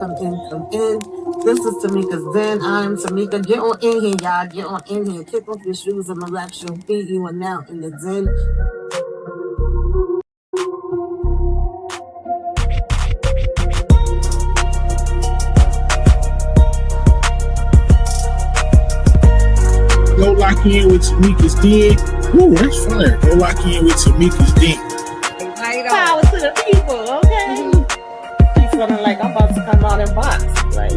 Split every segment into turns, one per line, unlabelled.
Come in, come in. This is Tamika's Den. I'm Tamika. Get on in here, y'all. Get on in here. Kick off your shoes and relax your feet. You are now in the Den.
Go lock in with Tamika's Den. Ooh, that's fire. Go lock in with Tamika's Den.
Power to the people, okay? She's feeling like I'm about to come out and box. Like,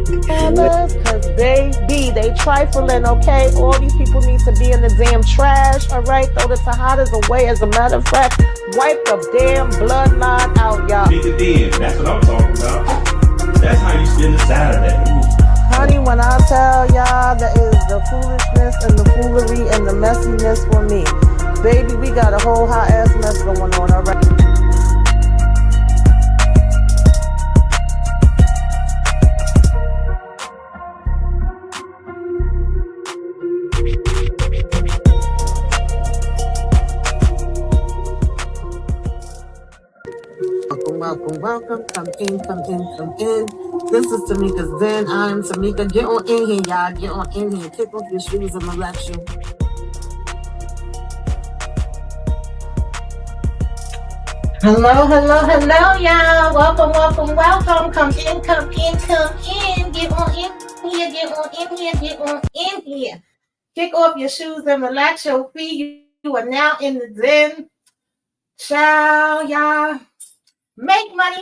because they trifling, okay? All these people need to be in the damn trash, all right? Throw the Tahadas away. As a matter of fact, wipe the damn bloodline out, y'all.
Be the Den. That's what I'm talking about. That's how you spend the Saturday.
Honey, when I tell y'all that is the foolishness and the foolery and the messiness for me. Baby, we got a whole hot ass mess going on, all right?
Welcome. Come in, come in, come in. This is Tamika's Den. I'm Tamika. Get on in here, y'all. Get on in here. Kick off your shoes and relax you.
Hello, y'all. Welcome. Come in. Get on in here. Kick off your shoes and relax your feet. You are now in the Den. Ciao, y'all. Make money.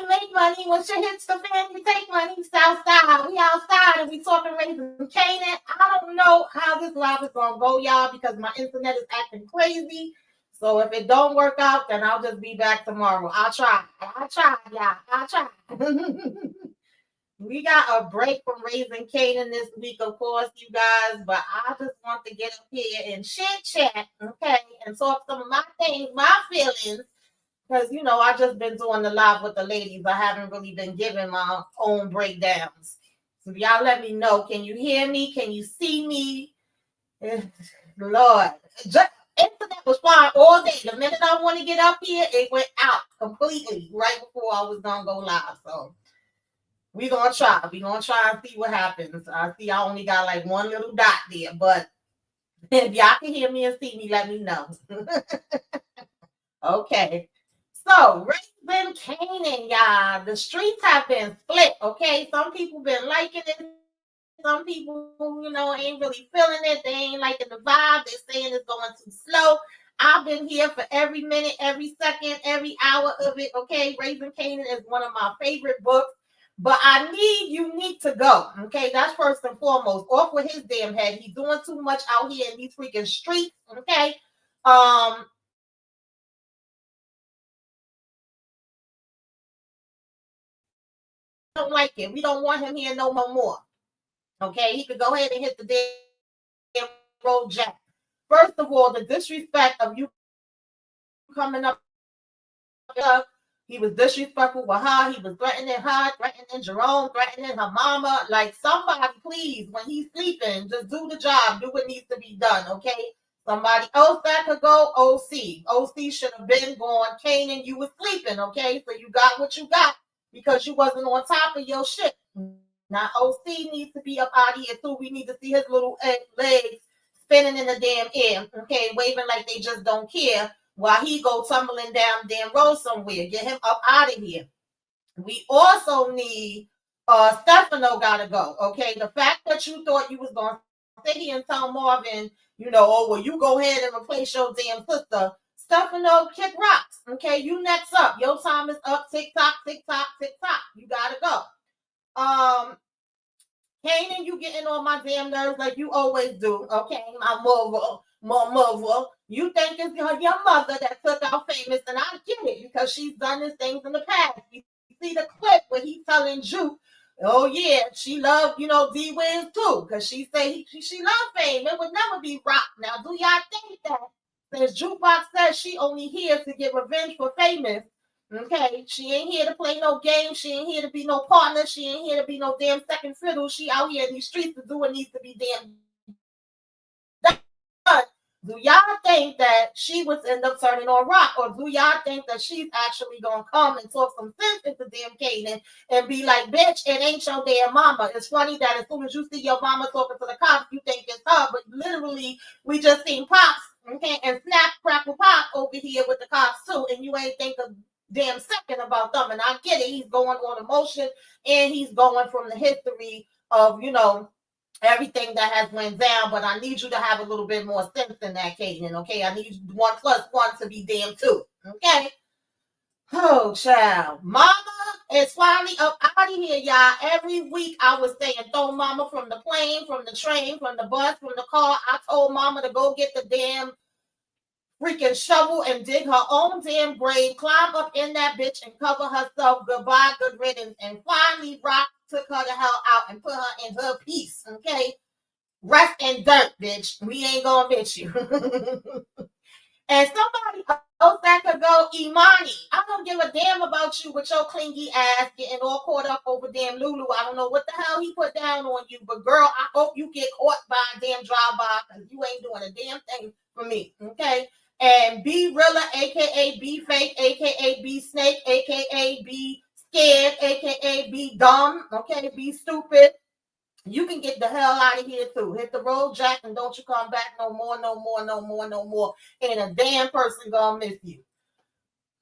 Once you hits the fan, you take money. Southside. We outside and we talking raising Kanan. I don't know how this live is going to go, y'all, because my internet is acting crazy. So if it don't work out, then I'll just be back tomorrow. I'll try, y'all. I'll try. We got a break from raising Kanan this week, of course, you guys. But I just want to get up here and chat, okay, and talk some of my things, my feelings. Because, I just been doing the live with the ladies. I haven't really been giving my own breakdowns. So y'all let me know. Can you hear me? Can you see me? Lord. Internet was fine all day. The minute I want to get up here, it went out completely right before I was going to go live. So we're going to try. We're going to try and see what happens. I see I only got like one little dot there. But if y'all can hear me and see me, let me know. Okay. So, raising Kanan, y'all. The streets have been split, okay? Some people been liking it. Some people, ain't really feeling it. They ain't liking the vibe. They're saying it's going too slow. I've been here for every minute, every second, every hour of it, okay? Raising Kanan is one of my favorite books. But I need Unique to go, okay? That's first and foremost. Off with his damn head. He's doing too much out here in these freaking streets, okay? Don't like it. We don't want him here no more. Okay, he could go ahead and hit the damn road jack. First of all, the disrespect of you coming up. He was disrespectful with her. He was threatening Jerome, threatening her mama. Like, somebody, please, when he's sleeping, just do the job. Do what needs to be done, okay? Somebody else that could go, OC. OC should have been gone. Kanan, you was sleeping, okay? So you got what you got because you wasn't on top of your shit. Now, OC needs to be up out of here, too. We need to see his little legs spinning in the damn air, okay? Waving like they just don't care while he go tumbling down damn road somewhere. Get him up out of here. We also need Stefano gotta go, okay? The fact that you thought you was going to sit here and tell Marvin, you go ahead and replace your damn sister. Stefano, kick rocks, okay? You next up. Your time is up. Tick tock. You gotta go. Kanan, you getting on my damn nerves like you always do, okay? My mother. You think it's your mother that took out Famous, and I get it because she's done these things in the past. You see the clip where he's telling Juke, oh yeah, she loved, D Wiz too, because she say she loved Fame. It would never be rock. Now, do y'all think that since Jukebox says she only here to get revenge for Famous? Okay, she ain't here to play no game. She ain't here to be no partner. She ain't here to be no damn second fiddle. She out here in these streets to do what needs to be damn done. Do y'all think that she would end up turning on Rock? Or do y'all think that she's actually going to come and talk some sense into damn Kanan and be like, bitch, it ain't your damn mama? It's funny that as soon as you see your mama talking to the cops, you think it's her. But literally, we just seen Pops, okay, and Snap, Crackle, Pop over here with the cops too. And you ain't think a damn second about them. And I get it. He's going on emotion and he's going from the history of, everything that has went down, but I need you to have a little bit more sense than that, Kanan, okay? I need 1 + 1 to be damn 2, okay? Oh, child. Mama is finally up out of here, y'all. Every week I was saying, throw mama from the plane, from the train, from the bus, from the car. I told mama to go get the damn freaking shovel and dig her own damn grave, climb up in that bitch and cover herself. Goodbye, good riddance. And finally, Rock took her the hell out and put her in her peace, okay? Rest in dirt, bitch. We ain't gonna miss you. And somebody else that could go, Imani. I don't give a damn about you with your clingy ass getting all caught up over damn Lulu. I don't know what the hell he put down on you, but girl, I hope you get caught by a damn drive-by because you ain't doing a damn thing for me, okay? And be Rilla, aka be fake, aka be snake, aka be scared, aka be dumb, okay? Be stupid. You can get the hell out of here too. Hit the road, Jack, and don't you come back no more, no more, no more, no more. Ain't a damn person gonna miss you.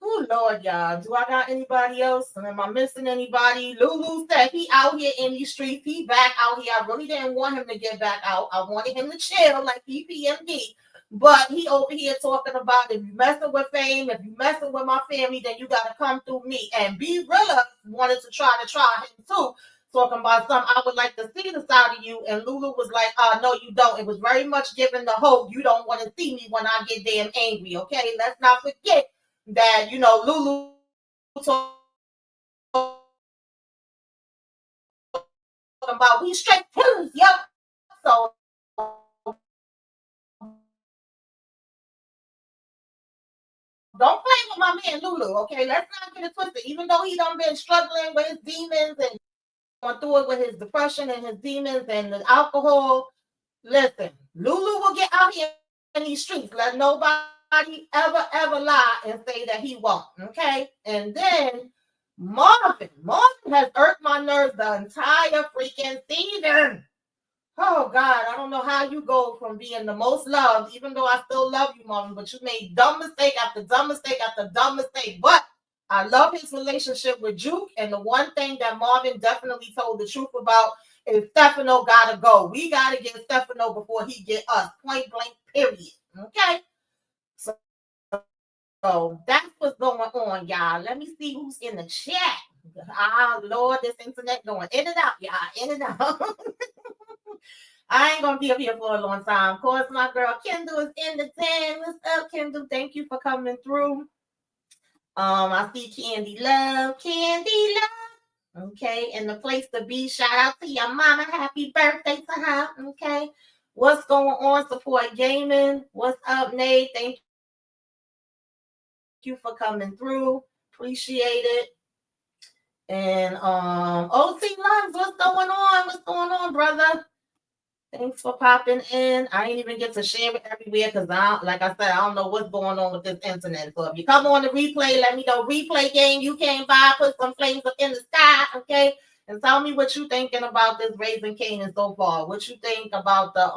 Oh Lord, y'all. Do I got anybody else? And am I missing anybody? Lulu said he out here in these streets. He back out here. I really didn't want him to get back out. I wanted him to chill like PPMD. But he over here talking about if you messing with fame, if you messing with my family, then you gotta come through me. And B Rilla wanted to try him too. Talking about something, I would like to see the side of you. And Lulu was like, no, you don't. It was very much given the hope you don't want to see me when I get damn angry, okay? Let's not forget that, Lulu talking about we straight killers, yo. So don't play with my man Lulu, okay? Let's not get it twisted. Even though he done been struggling with his demons and going through it with his depression and his demons and the alcohol, listen, Lulu will get out here in these streets. Let nobody ever lie and say that he won't, okay? And then Marvin has irked my nerves the entire freaking season. Oh God, I don't know how you go from being the most loved, even though I still love you, Marvin, but you made dumb mistake after dumb mistake after dumb mistake. But I love his relationship with Juke, and the one thing that Marvin definitely told the truth about is Stefano gotta go. We gotta get Stefano before he get us. Point blank, period. Okay? So that's what's going on, y'all. Let me see who's in the chat. Ah, Lord, this internet going in and out, y'all. In and out. I ain't gonna be up here for a long time. Of course, my girl Kendall is in the den. What's up, Kendall? Thank you for coming through. I see Candy Love. Okay, and the place to be. Shout out to your mama. Happy birthday to her. Okay. What's going on? Support Gaming. What's up, Nate? Thank you for coming through. Appreciate it. And OT Loves, what's going on? What's going on, brother? Thanks for popping in. I ain't even get to share it everywhere because like I said, I don't know what's going on with this internet. So if you come on the replay, let me know. Replay game, you came by, put some flames up in the sky, okay? And tell me what you thinking about this Raising Kanan so far. What you think about the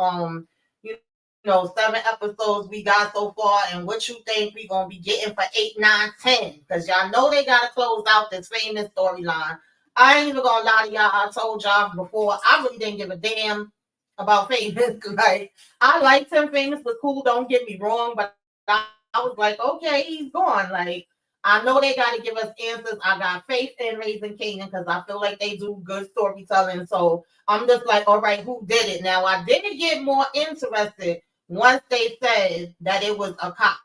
7 episodes we got so far, and what you think we gonna be getting for 8, 9, 10? Because y'all know they gotta close out this famous storyline. I ain't even gonna lie to y'all. I told y'all before, I really didn't give a damn about Famous. Like, I liked him. Famous was cool, don't get me wrong, but I was like, okay, he's gone. Like, I know they got to give us answers. I got faith in Raising Kanan because I feel like they do good storytelling. So I'm just like, all right, who did it? Now, I didn't get more interested once they said that it was a cop.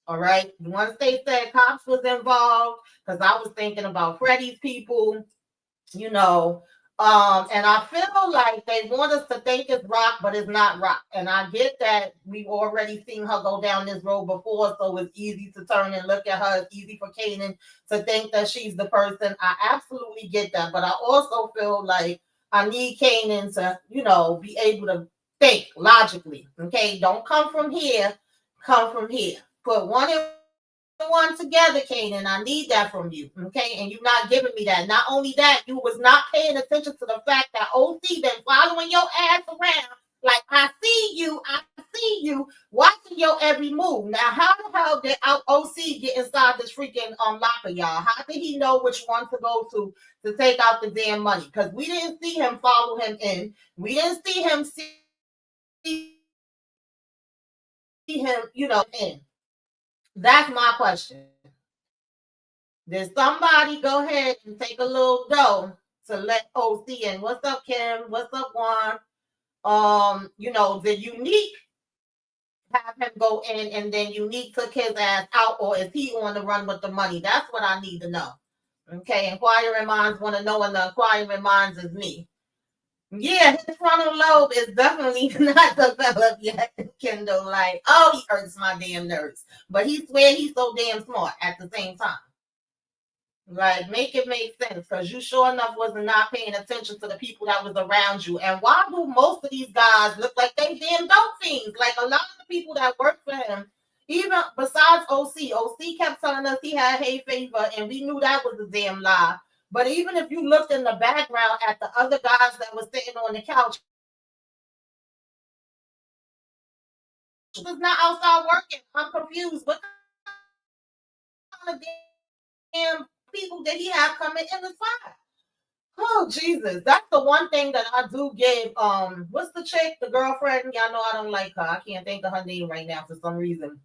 All right. Once they said cops was involved, because I was thinking about Freddie's people, and I feel like they want us to think it's Rock, but it's not Rock. And I get that we've already seen her go down this road before, so it's easy to turn and look at her. It's easy for Kanan to think that she's the person. I absolutely get that. But I also feel like I need Kanan to, be able to think logically. Okay, don't come from here come from here. Put one and one together, Kanan. I need that from you. Okay. And you're not giving me that. Not only that, you was not paying attention to the fact that OC been following your ass around. Like, I see you watching your every move. Now, how the hell did OC get inside this freaking locker, y'all? How did he know which one to go to take out the damn money? Because we didn't see him follow him in. We didn't see him in. That's my question. Did somebody go ahead and take a little dough to let OC in? What's up, Kim? What's up, Juan? The Unique have him go in and then Unique took his ass out, or is he on the run with the money? That's what I need to know. Okay, inquiring minds want to know, and the inquiring minds is me. Yeah, his frontal lobe is definitely not developed yet, Kendall. Like, oh, he hurts my damn nerves. But he swear he's so damn smart at the same time. Like, make it make sense, because you sure enough was not paying attention to the people that was around you. And why do most of these guys look like they damn dope fiends? Like, a lot of the people that work for him, even besides OC kept telling us he had hay fever, and we knew that was a damn lie. But even if you looked in the background at the other guys that were sitting on the couch, was not outside working. I'm confused. What kind of damn people did he have coming in the spot? Oh, Jesus. That's the one thing that I do give. What's the chick, the girlfriend? Y'all know I don't like her. I can't think of her name right now for some reason.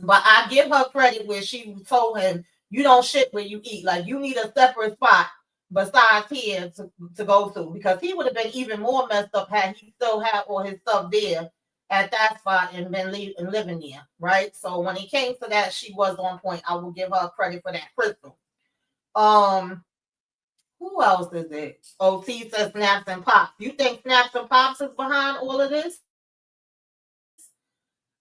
But I give her credit where she told him, you don't shit where you eat. Like, you need a separate spot besides here to go to. Because he would have been even more messed up had he still had all his stuff there at that spot and been living there, right? So when it came to that, she was on point. I will give her credit for that. Crystal. Who else is it? OT says Snaps and Pops. You think Snaps and Pops is behind all of this?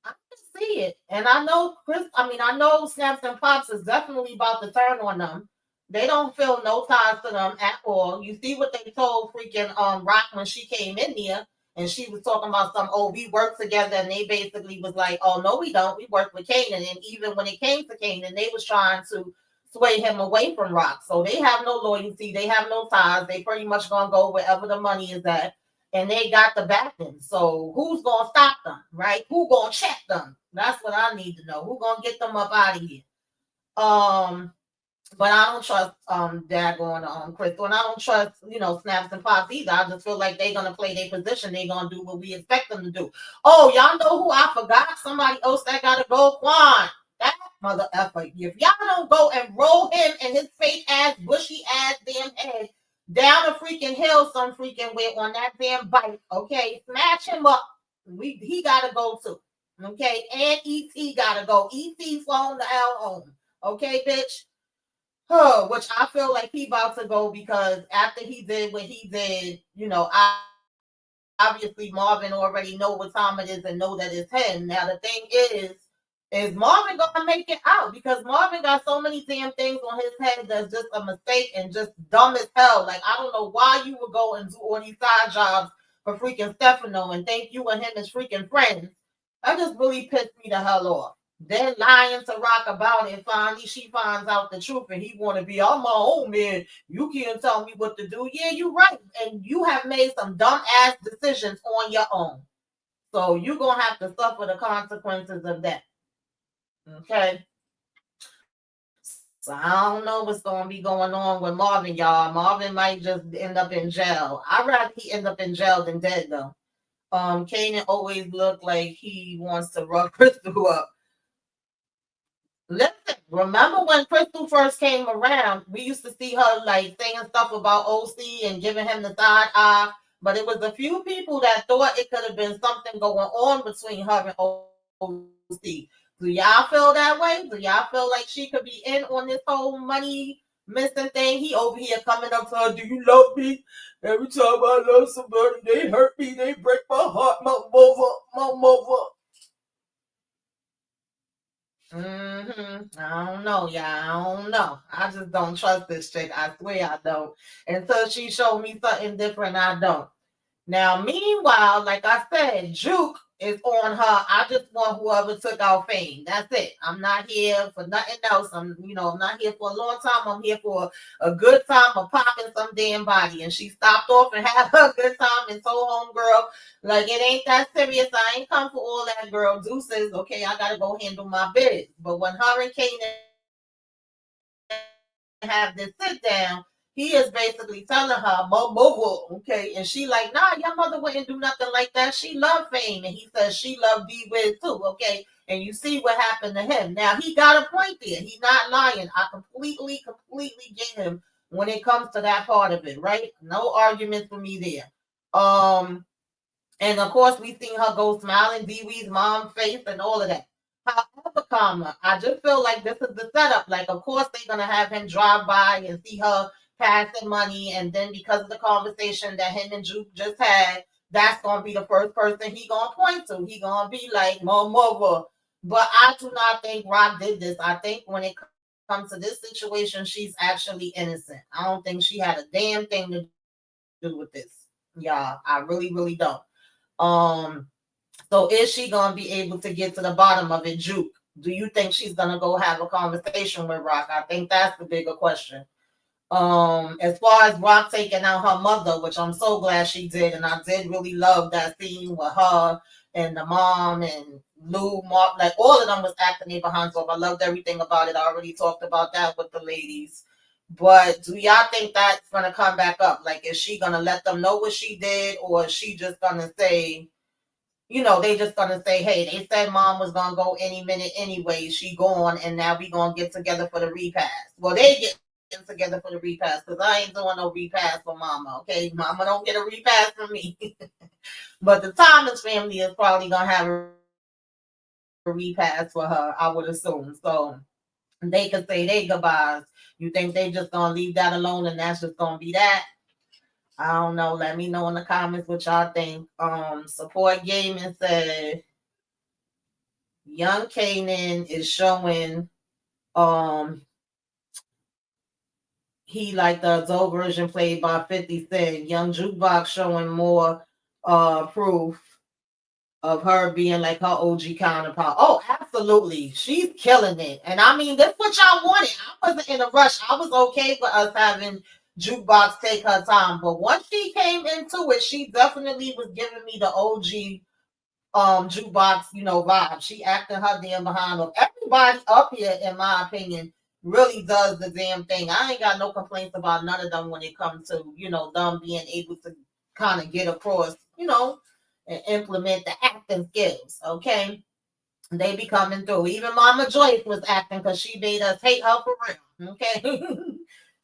I can see it. And I know I know Snaps and Pops is definitely about to turn on them. They don't feel no ties to them at all. You see what they told freaking Rock when she came in there, and she was talking about we work together, and they basically was like, oh no, we don't. We work with Kanan. And even when it came to Kanan, they was trying to sway him away from Rock. So they have no loyalty. They have no ties. They pretty much gonna go wherever the money is at. And they got the backing. So who's gonna stop them, right? Who gonna check them? That's what I need to know. Who gonna get them up out of here? But I don't trust daggone Crystal, and I don't trust Snaps and Pops either. I just feel like they're gonna play their position. They're gonna do what we expect them to do. Oh, y'all know who I forgot? Somebody else that gotta go. Quan. That mother effer. If y'all don't go and roll him and his fake ass, bushy ass damn head down a freaking hill some freaking way on that damn bike, okay? Smash him up. He gotta go too. Okay, and ET gotta go. ET flown the hell home. Okay, bitch. Oh, which I feel like he about to go, because after he did what he did, obviously Marvin already know what time it is and know that it's him. Now the thing is Marvin gonna make it out? Because Marvin got so many damn things on his head that's just a mistake and just dumb as hell. Like, I don't know why you would go and do all these side jobs for freaking Stefano and think you and him is freaking friends. That just really pissed me the hell off. Then lying to Rock about it, finally she finds out the truth, and he want to be, I'm my own man. You can't tell me what to do. Yeah, you're right. And you have made some dumb ass decisions on your own. So you're going to have to suffer the consequences of that. Okay. So I don't know what's going to be going on with Marvin, y'all. Marvin might just end up in jail. I'd rather he end up in jail than dead, though. Kanan always looked like he wants to rough Crystal up. Listen, remember when Crystal first came around, we used to see her like saying stuff about OC and giving him the side eye, but it was a few people that thought it could have been something going on between her and OC. Do y'all feel that way? Do y'all feel like she could be in on this whole money missing thing? He over here coming up to her, do you love me? Every time I love somebody, they hurt me, they break my heart, my mother. I don't know, y'all. I don't know. I just don't trust this chick. I swear I don't. Until she showed me something different, I don't. Now, meanwhile, like I said, Juke is on her. I just want whoever took our fame. That's it. I'm not here for nothing else. I'm not here for a long time. I'm here for a good time of popping some damn body. And she stopped off and had her good time and told homegirl, like, it ain't that serious. I ain't come for all that, girl. Deuces, okay, I gotta go handle my biz. But when her and Kanan have this sit down, he is basically telling her, okay, and she like, nah, your mother wouldn't do nothing like that. She loved fame, and he says she loved D-Wiz too, okay, and you see what happened to him. Now he got a point there. He's not lying. I completely get him when it comes to that part of it, right? No argument for me there. And of course we seen her go smiling, Dee-Wee's mom face and all of that. However, comma, I just feel like this is the setup. Like, of course, they're gonna have him drive by and see her passing money, and then because of the conversation that him and Juke just had, that's gonna be the first person he gonna point to. He gonna be like, "My mother." But I do not think Rock did this. I think when it comes to this situation, she's actually innocent. I don't think she had a damn thing to do with this. Yeah, I really don't. So is she gonna be able to get to the bottom of it, Juke? Do you think she's gonna go have a conversation with Rock? I think that's the bigger question. As far as Rock taking out her mother, which I'm so glad she did, and I did really love that scene with her and the mom and Lou, Mark, like all of them was acting their behind off. I loved everything about it. I already talked about that with the ladies. But do y'all think that's gonna come back up? Like, is she gonna let them know what she did, or is she just gonna say, they just gonna say, hey, they said mom was gonna go any minute anyway. She gone, and now we gonna get together for the repass. Well, they get together for the repass because I ain't doing no repass for mama. Okay, mama don't get a repass from me. But the Thomas family is probably gonna have a repass for her, I would assume. So they could say they goodbyes. You think they just gonna leave that alone, and that's just gonna be that? I don't know. Let me know in the comments what y'all think. Support Gaming said Young Kanan is showing he like the adult version played by 50 Cent. Young Jukebox showing more proof of her being like her OG counterpart. Oh, absolutely. She's killing it. And I mean, that's what y'all wanted. I wasn't in a rush. I was okay for us having Jukebox take her time. But once she came into it, she definitely was giving me the OG Jukebox, vibe. She acting her damn behind of everybody up here, in my opinion, really does the damn thing. I ain't got no complaints about none of them when it comes to, them being able to kind of get across, and implement the acting skills. Okay. They be coming through. Even Mama Joyce was acting because she made us hate her for real. Okay.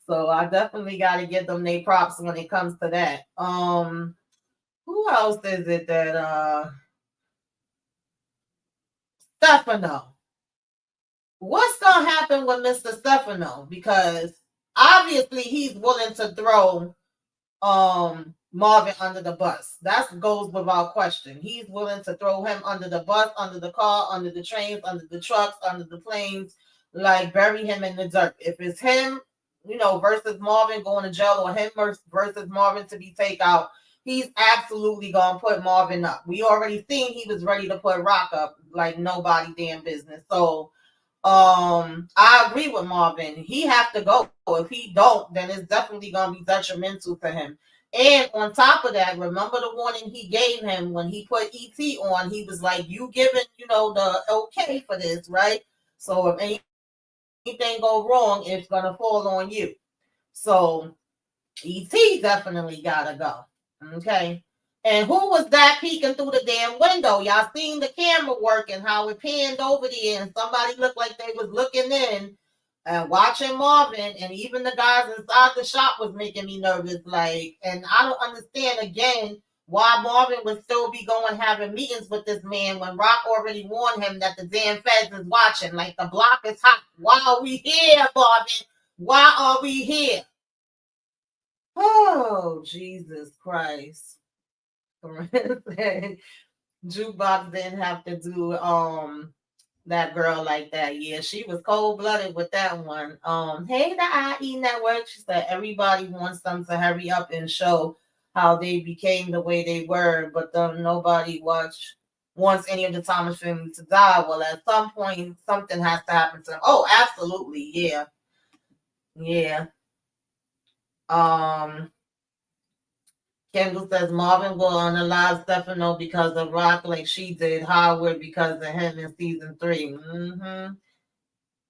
So I definitely gotta give them their props when it comes to that. Who else is it that Stefano? What's gonna happen with Mr. Stefano? Because obviously he's willing to throw Marvin under the bus. That goes without question. He's willing to throw him under the bus, under the car, under the trains, under the trucks, under the planes, like bury him in the dirt. If it's him, versus Marvin going to jail, or him versus Marvin to be taken out, he's absolutely gonna put Marvin up. We already seen he was ready to put Rock up like nobody damn business. So I agree with Marvin. He have to go. If he don't, then it's definitely gonna be detrimental to him. And on top of that, remember the warning he gave him when he put ET on? He was like, "You giving, the okay for this, right? So if anything go wrong, it's gonna fall on you." So ET definitely gotta go. Okay. And who was that peeking through the damn window? Y'all seen the camera work and how it panned over there, and somebody looked like they was looking in and watching Marvin, and even the guys inside the shop was making me nervous. Like, and I don't understand again why Marvin would still be going having meetings with this man when Rock already warned him that the damn feds is watching. Like, the block is hot. Why are we here, Marvin? Why are we here? Oh, Jesus Christ. Jukebox didn't have to do that girl like that. Yeah, she was cold-blooded with that one. Hey, the IE Network. She said everybody wants them to hurry up and show how they became the way they were, but nobody watch wants any of the Thomas family to die. Well, at some point, something has to happen to him. Oh, absolutely. Yeah. Yeah. Kendall says Marvin will unalive Stefano because of Rock like she did Howard because of him in season 3. Mm-hmm.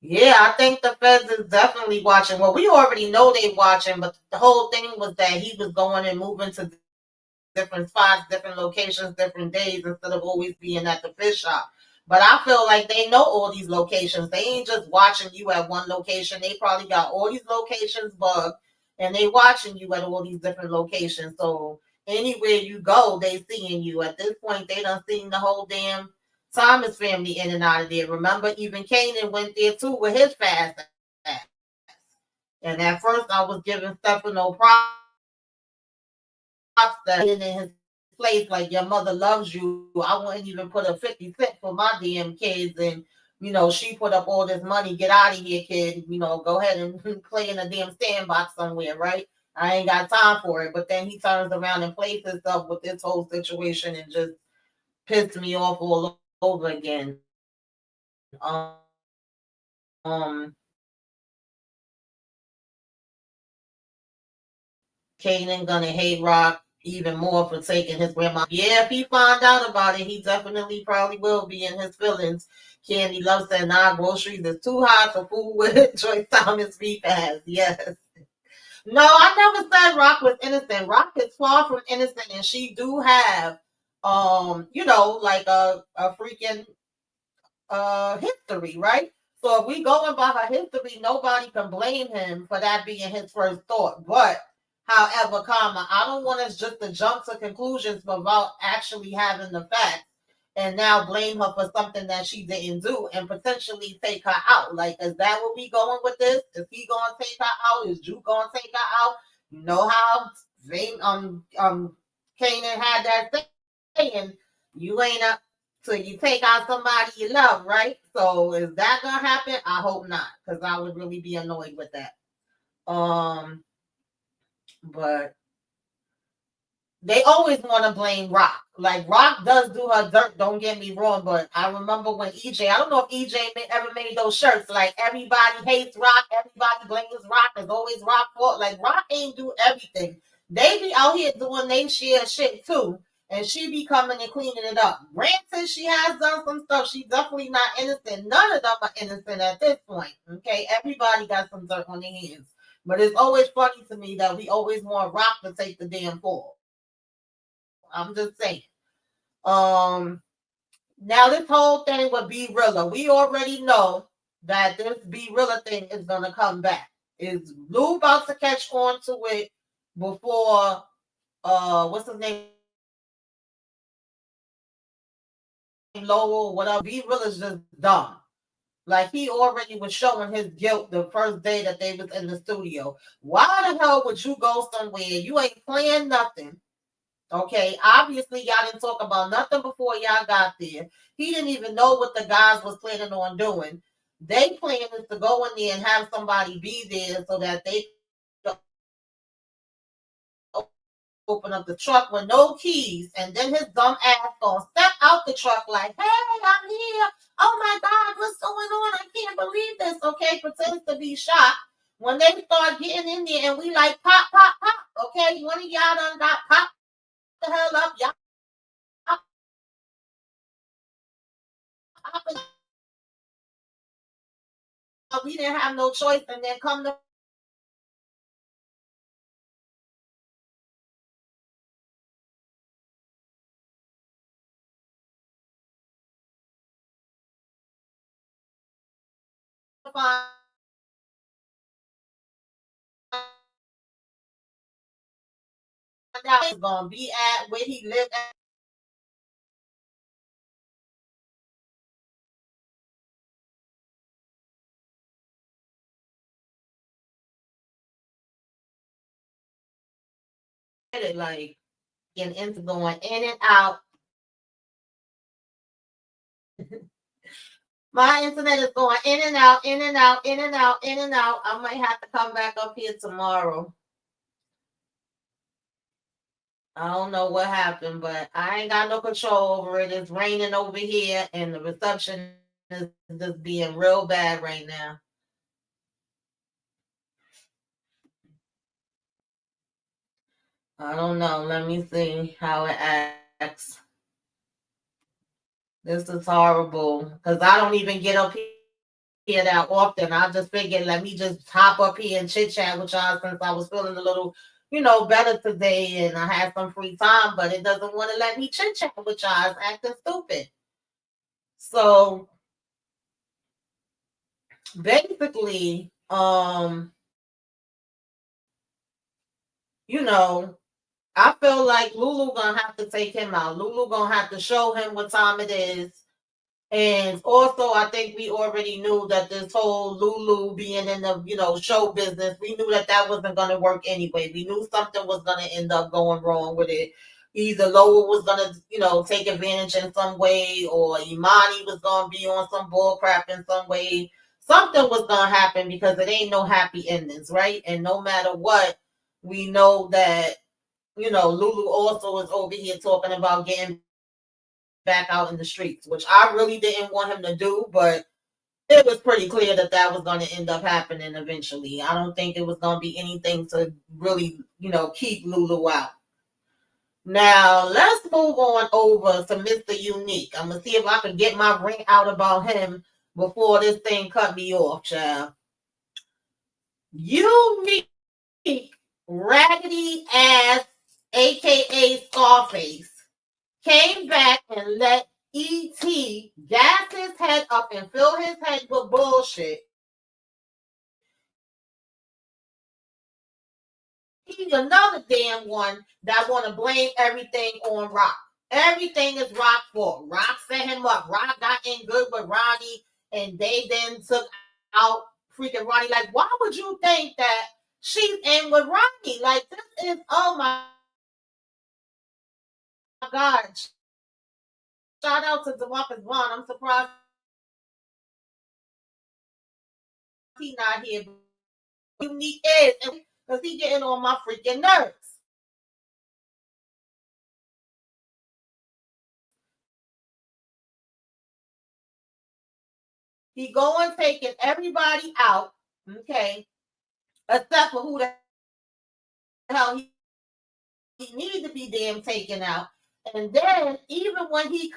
Yeah, I think the feds is definitely watching. Well, we already know they watching, but the whole thing was that he was going and moving to different spots, different locations, different days instead of always being at the fish shop. But I feel like they know all these locations. They ain't just watching you at one location. They probably got all these locations bugged, and they watching you at all these different locations. So anywhere you go, they seeing you. At this point, they done seen the whole damn Thomas family in and out of there. Remember, even Kanan went there too with his fast ass. And at first, I was giving Stefano props that in his place, like your mother loves you. I wouldn't even put a 50 cent for my damn kids. And, she put up all this money. Get out of here, kid. Go ahead and play in a damn sandbox somewhere, right? I ain't got time for it. But then he turns around and plays himself with this whole situation and just pissed me off all over again. Kanan gonna hate Rock even more for taking his grandma. Yeah, if he find out about it, he definitely probably will be in his feelings. Candy loves saying, nah, groceries is too high for food with Joyce Thomas beef ass. Yes. No, I never said Rock was innocent. Rock is far from innocent, and she do have, like a freaking history, right? So if we going by her history, nobody can blame him for that being his first thought. But however, I don't want us just to jump to conclusions without actually having the facts and now blame her for something that she didn't do and potentially take her out. Like, is that what we going with this? Is he gonna take her out? Is Drew gonna take her out? You know how Kanan had that saying, you ain't up so you take out somebody you love, right? So is that gonna happen? I hope not, because I would really be annoyed with that. But they always want to blame Rock. Like Rock does do her dirt, don't get me wrong, but I remember when EJ, I don't know if EJ ever made those shirts, like everybody hates Rock, everybody blames Rock, there's always Rock fault. Like Rock ain't do everything. They be out here doing they share shit too. And she be coming and cleaning it up. Granted, she has done some stuff. She's definitely not innocent. None of them are innocent at this point. Okay, everybody got some dirt on their hands. But it's always funny to me that we always want Rock to take the damn fall. I'm just saying. Now this whole thing with B Rilla, we already know that this B Rilla thing is gonna come back. Is Lou about to catch on to it before what's his name? Lowell, whatever. B Rilla's just dumb. Like he already was showing his guilt the first day that they was in the studio. Why the hell would you go somewhere? You ain't playing nothing. Okay, obviously y'all didn't talk about nothing before y'all got there. He didn't even know what the guys was planning on doing. They plan is to go in there and have somebody be there so that they open up the truck with no keys, and then his dumb ass gonna step out the truck like, hey, I'm here. Oh my God, what's going on? I can't believe this. Okay, pretends to be shocked. When they start getting in there and we like pop, pop, pop. Okay, one of y'all done got popped the hell up. Y'all popping. We didn't have no choice, and then come to find out he's gonna be at where he lived at. Like getting into going in and out. My internet is going in and out, in and out, in and out, in and out. I might have to come back up here tomorrow. I don't know what happened, but I ain't got no control over it. It's raining over here, and the reception is just being real bad right now. I don't know. Let me see how it acts. This is horrible because I don't even get up here that often. I just figured let me just hop up here and chit chat with y'all since I was feeling a little, better today and I had some free time, but it doesn't want to let me chit chat with y'all. It's acting stupid. So basically, I feel like Lulu gonna have to take him out. Lulu gonna have to show him what time it is. And also, I think we already knew that this whole Lulu being in the, show business, we knew that that wasn't going to work anyway. We knew something was going to end up going wrong with it. Either Lola was going to, take advantage in some way, or Imani was going to be on some bull crap in some way. Something was going to happen because it ain't no happy endings, right? And no matter what, we know that, Lulu also is over here talking about getting back out in the streets, which I really didn't want him to do, but it was pretty clear that that was going to end up happening eventually. I don't think it was going to be anything to really, keep Lulu out. Now, let's move on over to Mr. Unique. I'm going to see if I can get my ring out about him before this thing cut me off, child. Unique, raggedy ass, aka Scarface, came back and let E.T. gas his head up and fill his head with bullshit. He's another damn one that want to blame everything on Rock. Everything is Rock's fault. Rock set him up. Rock got in good with Ronnie, and they then took out freaking Ronnie. Like, why would you think that she's in with Ronnie? Like, this is, oh my God. Shout out to DeMarcus Vaughn. I'm surprised he not here. Unique is because he getting on my freaking nerves. He going taking everybody out, okay, except for who the hell he need to be damn taken out. And then even when he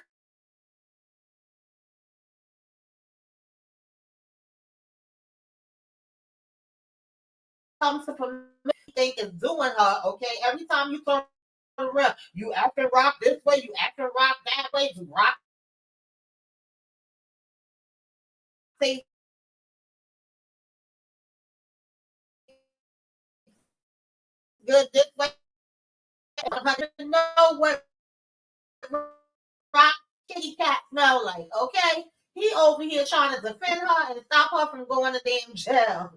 comes to permit, think is doing her, okay, every time you turn around, you acting Rock this way, you acting Rock that way, Rock say good this way. I didn't know what Rock kitty cat smell like, okay? He over here trying to defend her and stop her from going to damn jail.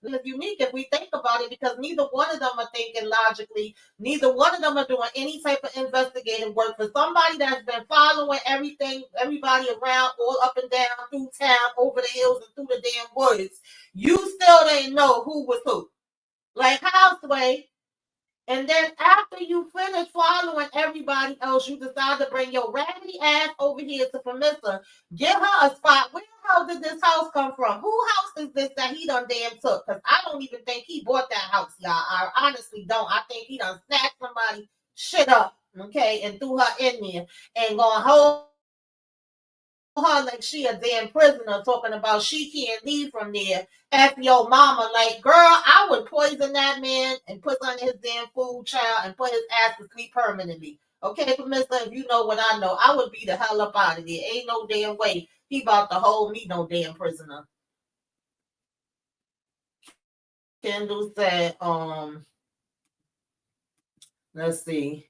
It's unique if we think about it because neither one of them are thinking logically. Neither one of them are doing any type of investigative work. For somebody that's been following everything, everybody around, all up and down, through town, over the hills, and through the damn woods, you still didn't know who was who. Like Houseway. And then after you finish following everybody else, you decide to bring your raggedy ass over here to Permissa. Give her a spot. Where the hell did this house come from? Who house is this that he done damn took? Because I don't even think he bought that house, y'all. I honestly don't. I think he done snatched somebody shit up, okay, and threw her in there and gonna hold her like she a damn prisoner, talking about she can't leave from there after your mama. Like, girl, I would poison that man and put on his damn food, child, and put his ass to sleep permanently. Okay, Permissa, if you know what I know, I would be the hell up out of there. Ain't no damn way he about to hold me no damn prisoner. Kendall said, let's see,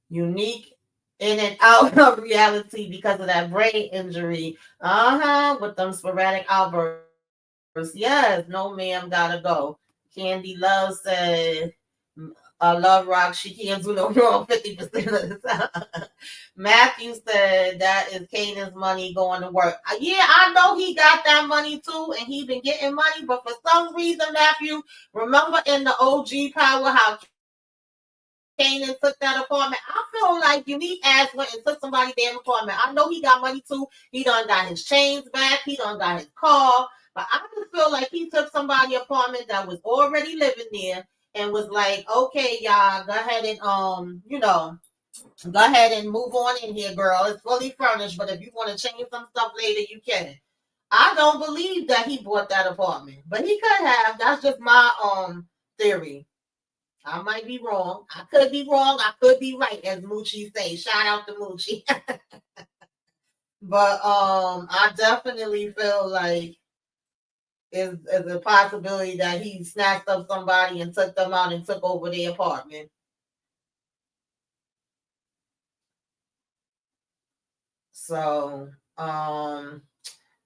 Unique in and out of reality because of that brain injury. With them sporadic outbursts. Yes, no ma'am, gotta go. Candy Love said, I love Rock. She can't do no wrong 50% of the time. Matthew said that is Kanan's money going to work. Yeah, I know he got that money too, and he been getting money, but for some reason, Matthew, remember in the OG Power how Kanan took that apartment? I feel like Unique ass went and took somebody's damn apartment. I know he got money too. He done got his chains back. He done got his car. But I just feel like he took somebody's apartment that was already living there and was like, okay, y'all, go ahead and go ahead and move on in here, girl. It's fully furnished, but if you want to change some stuff later, you can. I don't believe that he bought that apartment, but he could have. That's just my theory. I might be wrong. I could be wrong. I could be right, as Moochie say. Shout out to Moochie. But I definitely feel like is a possibility that he snatched up somebody and took them out and took over their apartment. So,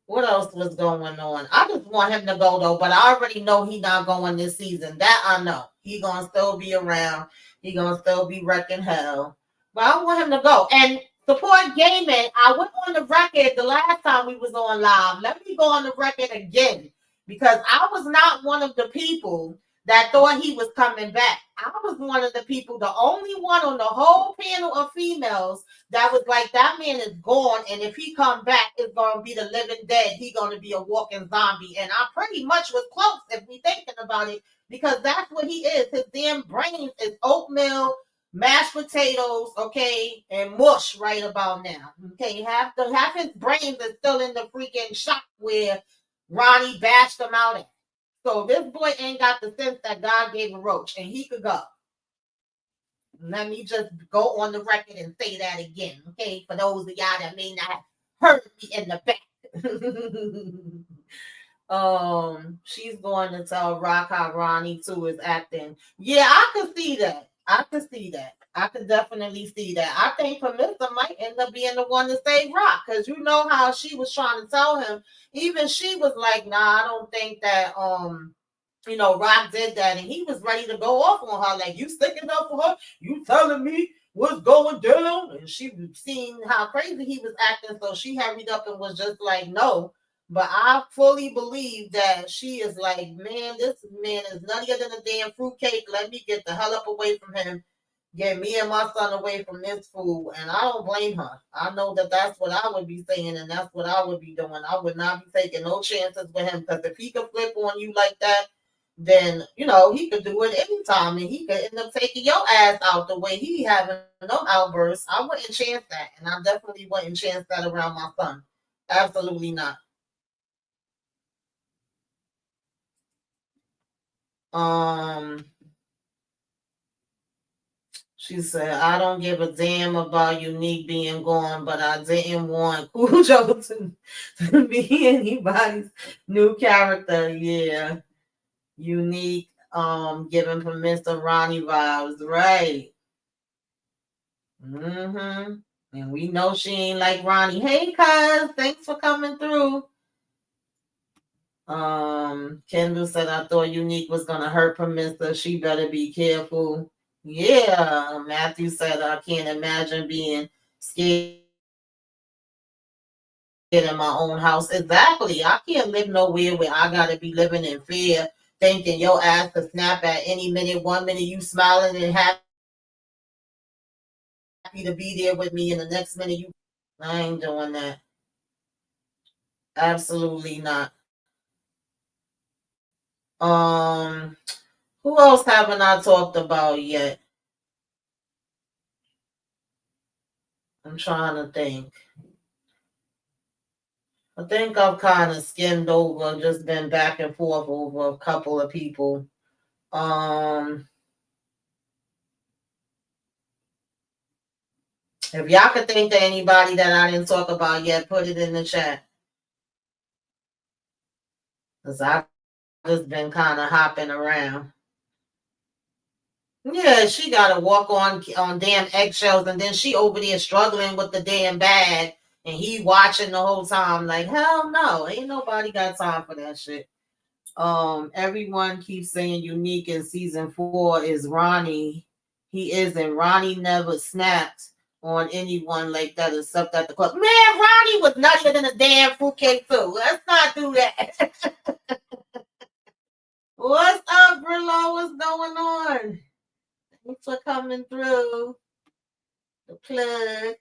what else was going on? I just want him to go though, but I already know he's not going this season. That I know. He gonna still be around. He gonna still be wrecking hell. But I want him to go. And support gaming. I went on the record the last time we was on live. Let me go on the record again. Because I was not one of the people that thought he was coming back. I was one of the people, the only one on the whole panel of females that was like, that man is gone, and if he come back, it's going to be the living dead. He going to be a walking zombie. And I pretty much was close if we thinking about it, because that's what he is. His damn brains is oatmeal, mashed potatoes, okay, and mush right about now. Okay, half his brains is still in the freaking shop where Ronnie bashed him out at. So this boy ain't got the sense that God gave a roach, and he could go. Let me just go on the record and say that again, okay? For those of y'all that may not have heard me in the back. She's going to tell Rock how Ronnie too is acting. Yeah, I could see that. I could definitely see that. I think Camilla might end up being the one to say Rock, because you know how she was trying to tell him. Even she was like, nah, I don't think that Rock did that, and he was ready to go off on her, like, you sticking up for her, you telling me what's going down, and she was seeing how crazy he was acting, so she hurried up and was just like, no. But I fully believe that she is like, man, this man is nuttier than a damn fruitcake. Let me get the hell up away from him. Get me and my son away from this fool. And I don't blame her. I know that that's what I would be saying, and that's what I would be doing. I would not be taking no chances with him, because if he could flip on you like that, then, he could do it anytime, and he could end up taking your ass out the way he having no outbursts. I wouldn't chance that, and I definitely wouldn't chance that around my son. Absolutely not. She said, I don't give a damn about Unique being gone, but I didn't want Cujo to be anybody's new character. Yeah. Unique, giving from Mr. Ronnie vibes, right? And we know she ain't like Ronnie. Hey, cuz, thanks for coming through. Kendall said, I thought Unique was gonna hurt Permissa. She better be careful. Yeah, Matthew said, I can't imagine being scared in my own house. Exactly. I can't live nowhere where I gotta be living in fear, thinking your ass could snap at any minute. 1 minute you smiling and happy to be there with me, and the next minute I ain't doing that. Absolutely not. Who else haven't I talked about yet? I'm trying to think. I think I've kind of skimmed over, just been back and forth over a couple of people. If y'all could think of anybody that I didn't talk about yet, put it in the chat. Because I've just been kind of hopping around. Yeah, she got to walk on damn eggshells, and then she over there struggling with the damn bag, and he watching the whole time like, hell no, ain't nobody got time for that shit. Everyone keeps saying Unique in season 4 is Ronnie. He isn't. Ronnie never snapped on anyone like that except at the club. Man, Ronnie was nuttier than a damn fruitcake too. Let's not do that. What's up, Brillo? What's going on? Thanks for coming through the plug.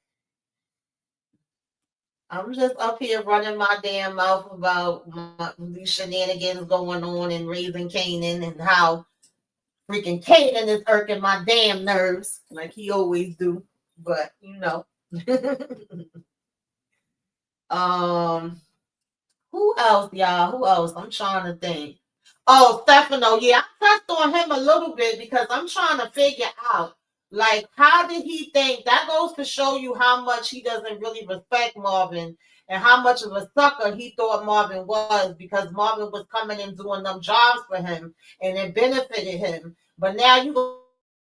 I'm just up here running my damn mouth about these shenanigans going on in Raising Kanan and how freaking Kanan is irking my damn nerves like he always do. But you know. Who else, y'all? Who else? I'm trying to think. Oh, Stefano. Yeah, I touched on him a little bit because I'm trying to figure out, like, how did he think? That goes to show you how much he doesn't really respect Marvin and how much of a sucker he thought Marvin was, because Marvin was coming and doing them jobs for him and it benefited him. But now you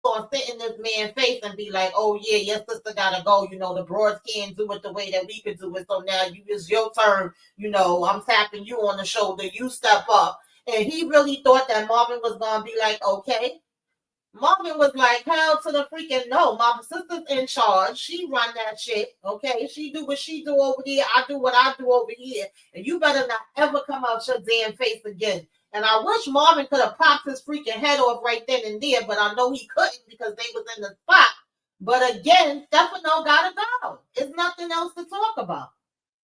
gonna sit in this man's face and be like, oh yeah, your sister gotta go. You know, the broads can't do it the way that we could do it. So now it's your turn. You know, I'm tapping you on the shoulder. You step up. And he really thought that Marvin was gonna be like, okay. Marvin was like, hell to the freaking no. My sister's in charge. She run that shit. Okay. She do what she do over there. I do what I do over here. And you better not ever come out your damn face again. And I wish Marvin could have popped his freaking head off right then and there, but I know he couldn't because they was in the spot. But again, Stefano gotta go. It's nothing else to talk about.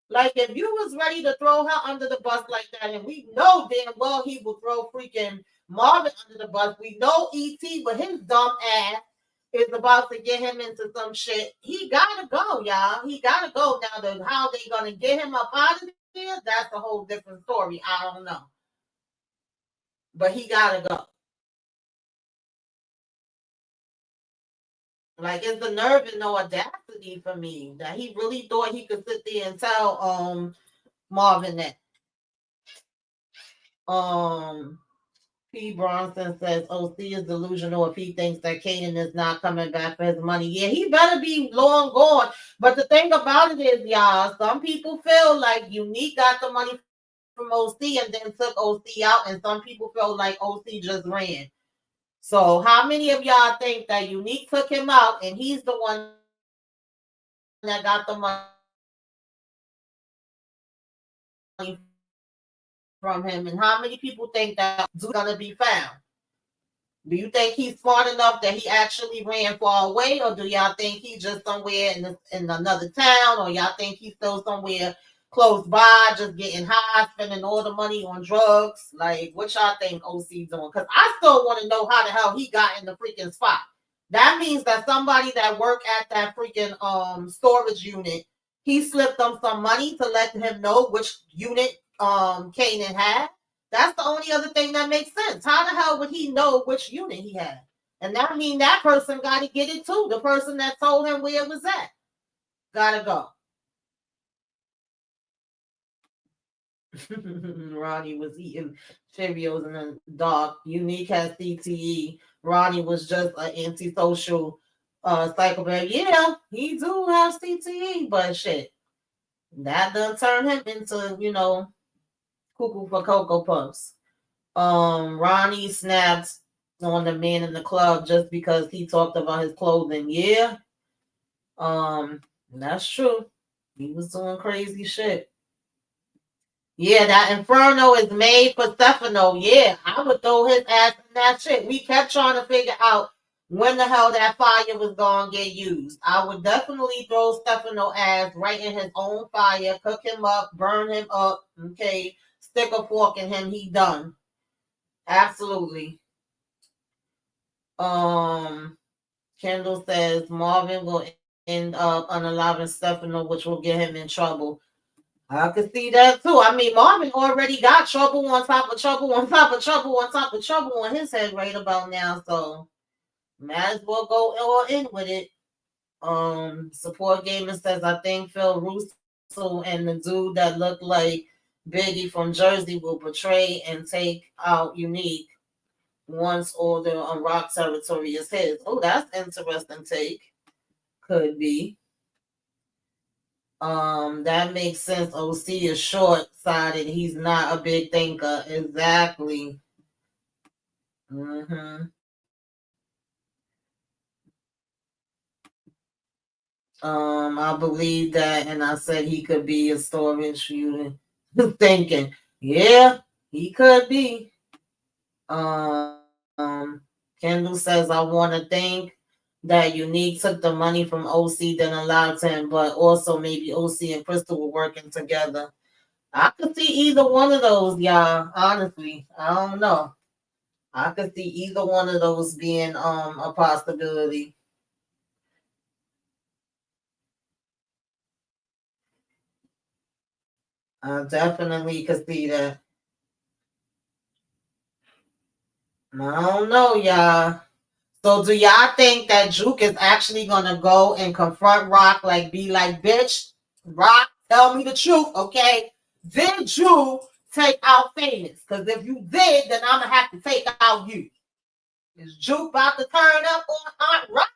Like, if you was ready to throw her under the bus like that, and we know damn well he will throw freaking Marvin under the bus. We know E.T. with his dumb ass is about to get him into some shit. He gotta go, y'all. He gotta go. Now, how they gonna get him up out of there, that's a whole different story. I don't know. But he gotta go. Like, it's the nerve and no audacity for me that he really thought he could sit there and tell Marvin that. P. Bronson says OC is delusional if he thinks that Kanan is not coming back for his money. Yeah, he better be long gone. But the thing about it is, y'all, some people feel like Unique got the money from OC and then took OC out, and some people feel like OC just ran. So how many of y'all think that Unique took him out and he's the one that got the money from him? And how many people think that Zoo's gonna be found? Do you think he's smart enough that he actually ran far away, or do y'all think he's just somewhere in another town, or y'all think he's still somewhere close by, just getting high, spending all the money on drugs? Like, what y'all think OC doing? Because I still want to know how the hell he got in the freaking spot. That means that somebody that worked at that freaking storage unit, he slipped them some money to let him know which unit Kanan had. That's the only other thing that makes sense. How the hell would he know which unit he had? And that means that person got to get it too. The person that told him where it was at. Gotta go. Ronnie was eating Cheerios in the dark. Unique has CTE. Ronnie was just an antisocial psychopath. Yeah, he do have CTE, but shit. That done turn him into, cuckoo for Cocoa Puffs. Ronnie snaps on the man in the club just because he talked about his clothing. Yeah. That's true. He was doing crazy shit. Yeah, that Inferno is made for Stefano. Yeah, I would throw his ass in that shit. We kept trying to figure out when the hell that fire was gonna get used. I would definitely throw Stefano ass right in his own fire, cook him up, burn him up, okay, stick a fork in him, he done. Absolutely. Kendall says Marvin will end up unaliving Stefano, which will get him in trouble. I could see that too. I mean, Marvin already got trouble on top of trouble on top of trouble on top of trouble on his head right about now, so might as well go all in with it. Support Gamer says I think Phil Russo and the dude that looked like Biggie from Jersey will betray and take out Unique once all the rock territory is his. Oh, that's interesting take. Could be. That makes sense. OC is short-sighted. He's not a big thinker. Exactly. Mm-hmm. I believe that, and I said he could be a storage unit. Thinking, yeah, he could be. Kendall says, I want to think that Unique took the money from OC, then allowed to him, but also maybe OC and Crystal were working together. I could see either one of those, y'all. Honestly, I don't know. I could see either one of those being a possibility. I definitely could see that. I don't know, y'all. So do y'all think that Juke is actually gonna go and confront Rock, like be like, bitch, Rock, tell me the truth, okay? Did you take out Famous? Because if you did, then I'm gonna have to take out you. Is Juke about to turn up on Aunt Rock?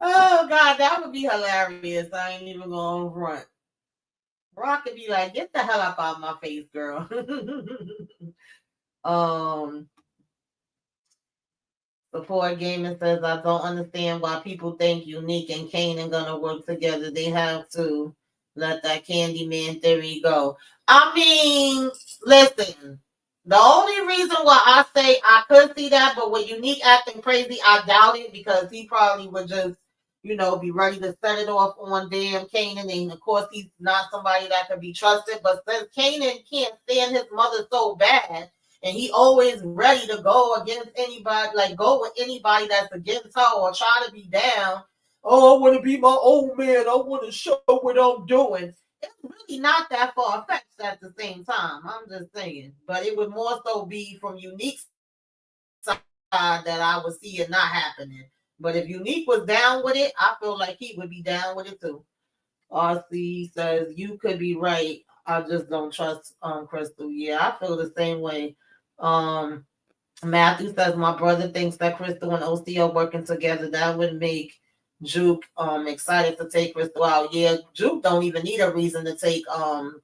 Oh God, that would be hilarious. I ain't even going front. Rock could be like, get the hell up out of my face, girl. um Before Gaming says, I don't understand why people think Unique and Kanan gonna work together. They have to let that Candyman theory go. I mean, listen. The only reason why I say I could see that, but with Unique acting crazy, I doubt it because he probably would just, be ready to set it off on damn Kanan. And of course, he's not somebody that can be trusted. But since Kanan can't stand his mother so bad, and he always ready to go against anybody, like go with anybody that's against her or try to be down. Oh, I want to be my old man. I want to show what I'm doing. It's really not that far fetched at the same time. I'm just saying, but it would more so be from Unique side that I would see it not happening. But if Unique was down with it, I feel like he would be down with it too. RC says you could be right. I just don't trust Crystal. Yeah, I feel the same way. Um Matthew says my brother thinks that Crystal and OC are working together. That would make Juke excited to take Crystal out. Yeah, Juke don't even need a reason to take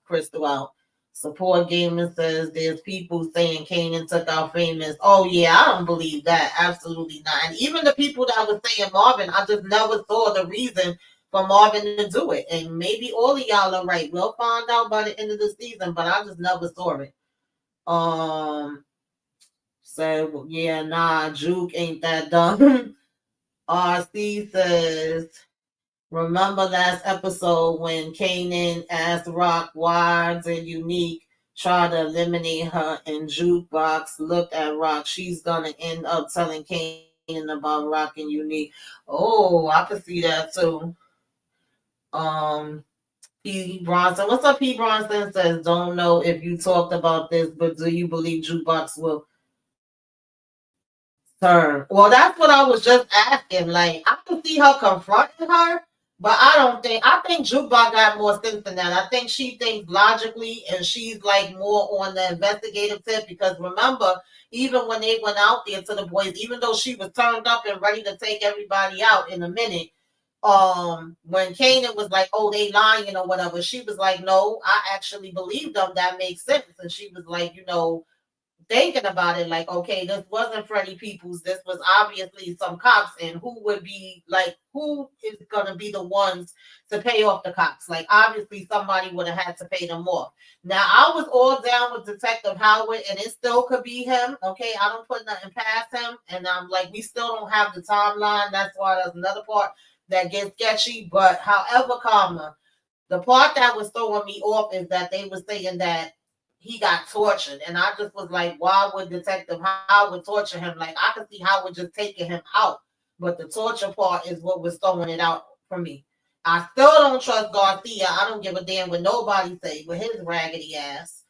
Crystal out. Support Gaming says there's people saying Kanan took out Famous. Oh yeah, I don't believe that. Absolutely not. And even the people that were saying Marvin, I just never saw the reason for Marvin to do it. And maybe all of y'all are right. We'll find out by the end of the season, but I just never saw it. So yeah, nah, Juke ain't that dumb. RC says, remember last episode when Kanan asked Rock why did Unique try to eliminate her and Jukebox looked at Rock. She's gonna end up telling Kanan about Rock and Unique. Oh, I could see that too. Um P. Bronson. What's up, P. Bronson says, don't know if you talked about this, but do you believe Jukebox will turn? Well, that's what I was just asking. Like, I can see her confronting her, but I think Jukebox got more sense than that. I think she thinks logically and she's like more on the investigative tip because remember, even when they went out there to the boys, even though she was turned up and ready to take everybody out in a minute, when Kanan was like, oh, they lying or whatever, she was like, no, I actually believe them. That makes sense. And she was like, thinking about it, like, okay, this wasn't Freddie Peoples. This was obviously some cops, and who is gonna be the ones to pay off the cops? Like, obviously, somebody would have had to pay them off. Now, I was all down with Detective Howard, and it still could be him. Okay, I don't put nothing past him, and I'm like, we still don't have the timeline. That's why there's another part that gets sketchy. But however, Karma, the part that was throwing me off is that they were saying that he got tortured. And I just was like, why would Detective Howard torture him? Like, I could see Howard just taking him out. But the torture part is what was throwing it out for me. I still don't trust Garcia. I don't give a damn what nobody say with his raggedy ass.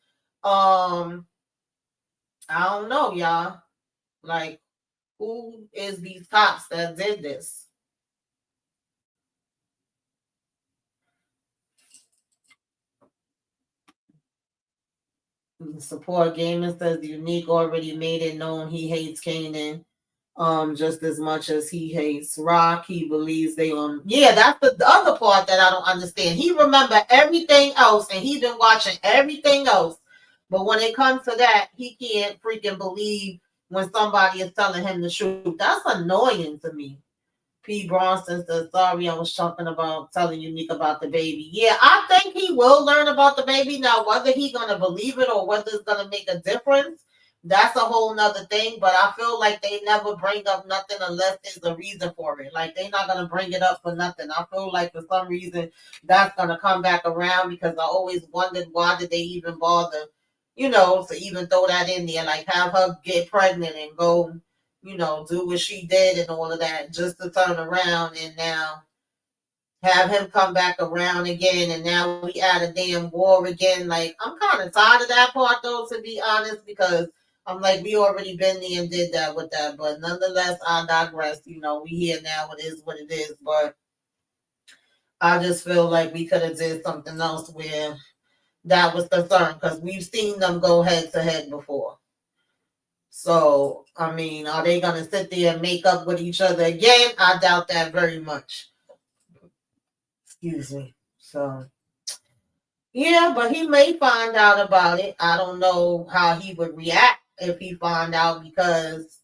I don't know, y'all. Like, who is these cops that did this? Support Gaming says Unique already made it known he hates Kanan. just as much as he hates Rock. He believes they on. Yeah, that's the other part that I don't understand. He remember everything else, and he been watching everything else. But when it comes to that, he can't freaking believe when somebody is telling him the truth. That's annoying to me. P. Bronson says, sorry, I was talking about telling Unique about the baby. Yeah, I think he will learn about the baby. Now, whether he's going to believe it or whether it's going to make a difference, that's a whole nother thing. But I feel like they never bring up nothing unless there's a reason for it. Like, they're not going to bring it up for nothing. I feel like for some reason that's going to come back around because I always wondered why did they even bother, to even throw that in there. Like, have her get pregnant and go do what she did and all of that just to turn around and now have him come back around again and now we at a damn war again. Like, I'm kind of tired of that part though, to be honest, because I'm like, we already been there and did that with that. But nonetheless, I digress. We here now. It is what it is. But I just feel like we could have did something else where that was concerned because we've seen them go head to head before. So, I mean, are they going to sit there and make up with each other again? I doubt that very much. Excuse me. So, yeah, but he may find out about it. I don't know how he would react if he found out because,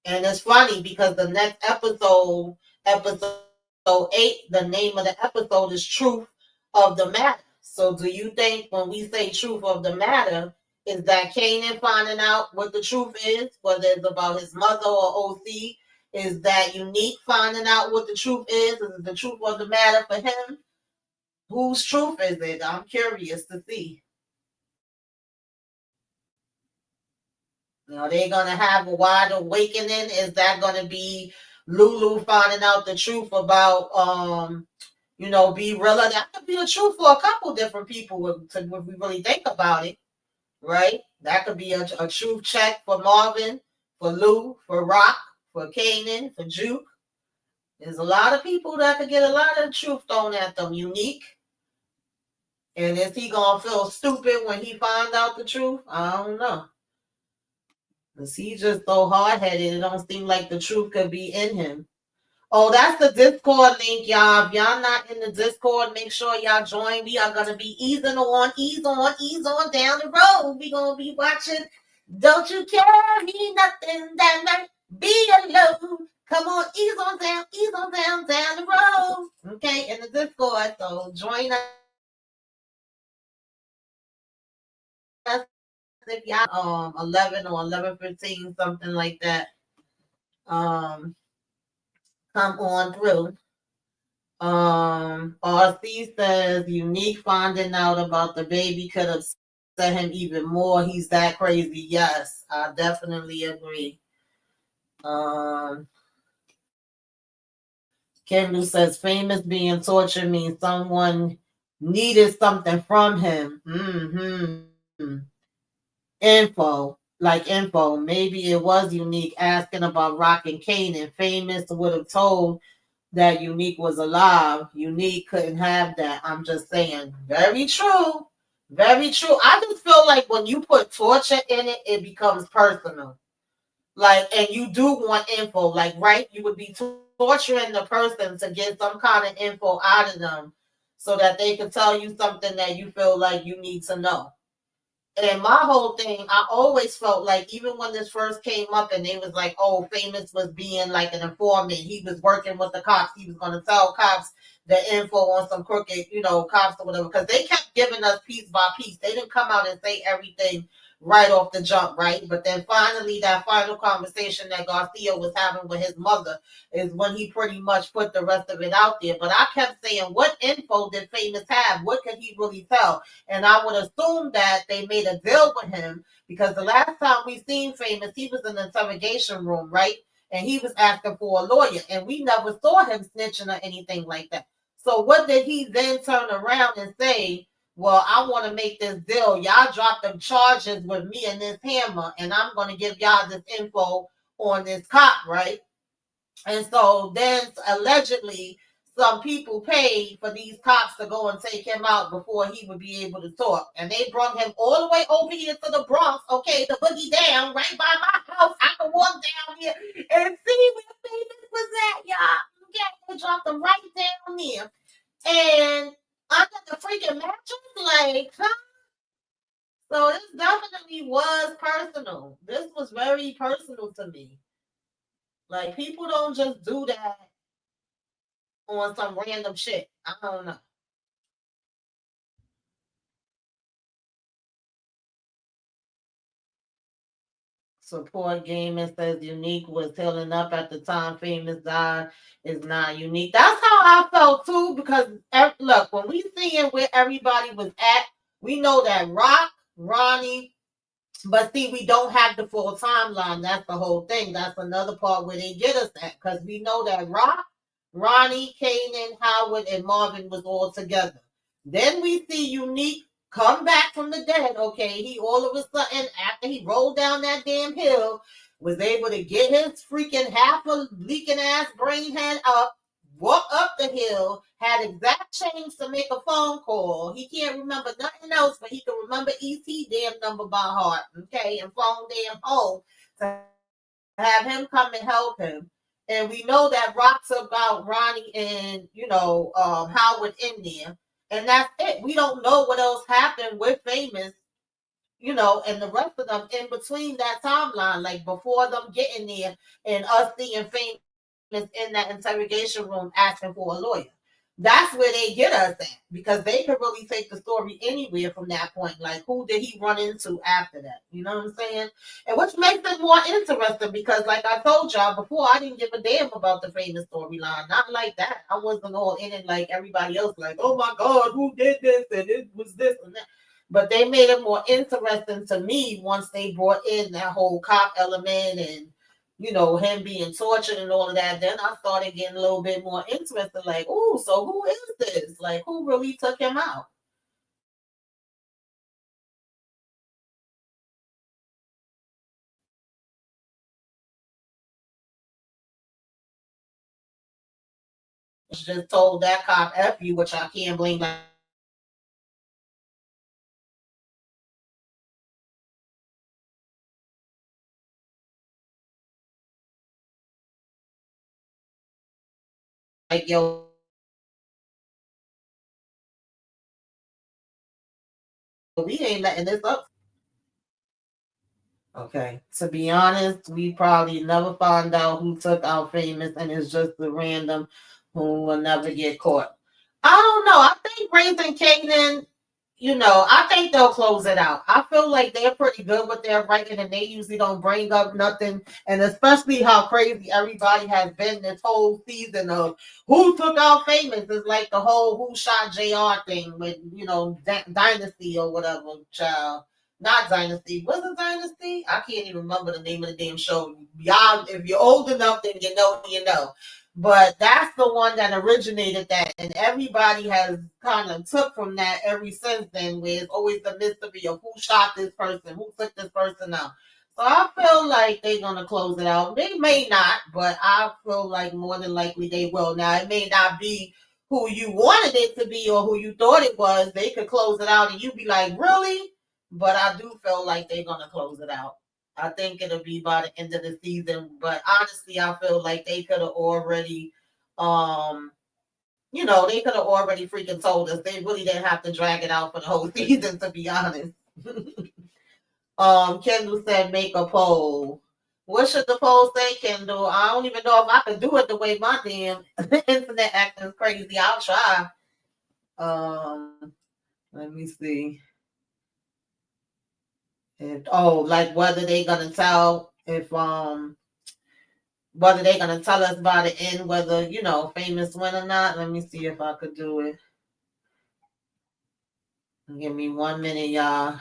and it's funny because the next episode 8, the name of the episode is Truth of the Matter. So do you think when we say truth of the matter, is that Kanan finding out what the truth is, whether it's about his mother or OC? Is that Unique finding out what the truth is? Is it the truth of the matter for him? Whose truth is it? I'm curious to see. Are they going to have a wide awakening? Is that going to be Lulu finding out the truth about Be Realer? That could be the truth for a couple different people if we really think about it, right? That could be a truth check for Marvin, for Lou, for Rock, for Kanan, for Juke. There's a lot of people that could get a lot of truth thrown at them. Unique. And is he going to feel stupid when he finds out the truth? I don't know. Because he's just so hard-headed, it don't seem like the truth could be in him. Oh, that's the Discord link, y'all. If y'all not in the Discord, make sure y'all join. We are going to be ease on down the road. We're going to be watching Don't You Carry Nothing That Might Be Alone. Come on, ease on down the road. Okay, in the Discord. So join us if y'all 11 or 11:15, something like that. Come on through. RC says Unique finding out about the baby could upset him even more. He's that crazy. Yes, I definitely agree. Kendall says famous being tortured means someone needed something from him. Info. Maybe it was Unique asking about Rock and Kanan. Famous would have told that Unique was alive. Unique couldn't have that. I'm just saying. Very true. Very true. I just feel like when you put torture in it, it becomes personal. And you do want info. Right? You would be torturing the person to get some kind of info out of them so that they can tell you something that you feel like you need to know. And my whole thing, I always felt like, even when this first came up and they was like, oh, Famous was being like an informant. He was working with the cops. He was going to tell cops the info on some crooked, cops or whatever. Because they kept giving us piece by piece. They didn't come out and say everything right off the jump, right? But then finally, that final conversation that Garcia was having with his mother is when he pretty much put the rest of it out there. But I kept saying, what info did Famous have? What could he really tell? And I would assume that they made a deal with him because the last time we seen Famous, he was in the interrogation room, right? And he was asking for a lawyer, and we never saw him snitching or anything like that. So what did he then turn around and say? Well, I want to make this deal. Y'all drop them charges with me and this hammer, and I'm going to give y'all this info on this cop, right? And so then allegedly some people paid for these cops to go and take him out before he would be able to talk. And they brought him all the way over here to the Bronx, okay, the boogie down right by my house. I can walk walk down here and see where Famous was at, y'all. Okay, they dropped them right down there. And under the freaking mattress, like, huh? So this definitely was personal. This was very personal to me. Like, people don't just do that on some random shit. I don't know. Support Gaming says Unique was healing up at the time Famous died is not Unique. That's how I felt too, because look, when we seeing where everybody was at, we know that Rock, Ronnie, but see, we don't have the full timeline. That's the whole thing. That's another part where they get us at, because we know that Rock, Ronnie, Kanan, Howard, and Marvin was all together. Then we see Unique come back from the dead. Okay, he all of a sudden, after he rolled down that damn hill, was able to get his freaking half a leaking ass brain head up, walk up the hill, had exact change to make a phone call. He can't remember nothing else, but he can remember ET damn number by heart, okay, and phone damn home to have him come and help him. And we know that Rock's about Ronnie and, Howard in there. And that's it. We don't know what else happened with Famous, and the rest of them in between that timeline, like before them getting there and us seeing Famous in that interrogation room asking for a lawyer. That's where they get us at, because they could really take the story anywhere from that point. Like, who did he run into after that? You know what I'm saying? And which makes it more interesting, because, like I told y'all before, I didn't give a damn about the Famous storyline. Not like that. I wasn't all in it like everybody else, like, oh my God, who did this? And it was this and that. But they made it more interesting to me once they brought in that whole cop element and him being tortured and all of that. Then I started getting a little bit more interested, like, oh, so who is this? Like, who really took him out? Just told that cop F you, which I can't blame. Like, yo, we ain't letting this up. Okay. To be honest, we probably never find out who took out Famous, and it's just a random who will never get caught. I don't know. I think Raising Kanan, I think they'll close it out. I feel like they're pretty good with their writing, and they usually don't bring up nothing. And especially how crazy everybody has been this whole season of who took out Famous is like the whole who shot JR thing with, Dynasty or whatever, child. Not Dynasty. Was it Dynasty? I can't even remember the name of the damn show. Y'all, if you're old enough, then you know, you know. But that's the one that originated that, and everybody has kind of took from that ever since then, where it's always the mystery of who shot this person, who took this person out. So I feel like they're gonna close it out. They may not, but I feel like more than likely they will. Now it may not be who you wanted it to be or who you thought it was. They could close it out and you be like, really? But I do feel like they're gonna close it out. I think it'll be by the end of the season. But honestly, I feel like they could have already, they could have already freaking told us. They really didn't have to drag it out for the whole season, to be honest. Kendall said make a poll. What should the poll say, Kendall? I don't even know if I can do it the way my damn internet acting crazy. I'll try. Let me see. Like whether they gonna tell whether they gonna tell us by the end whether Famous win or not. Let me see if I could do it. Give me 1 minute, y'all.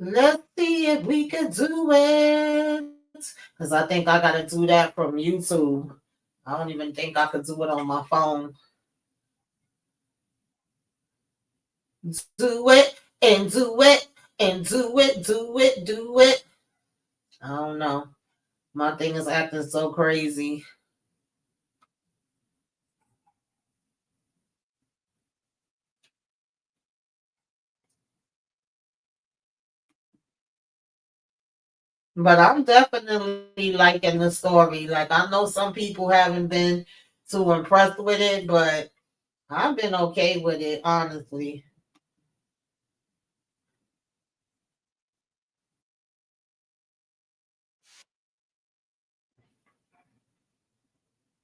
Let's see if we could do it. Because I think I gotta do that from YouTube. I don't even think I could do it on my phone. Do it and do it and do it, do it, do it. I don't know. My thing is acting so crazy. But I'm definitely liking the story. Like, I know some people haven't been too impressed with it, but I've been okay with it, honestly.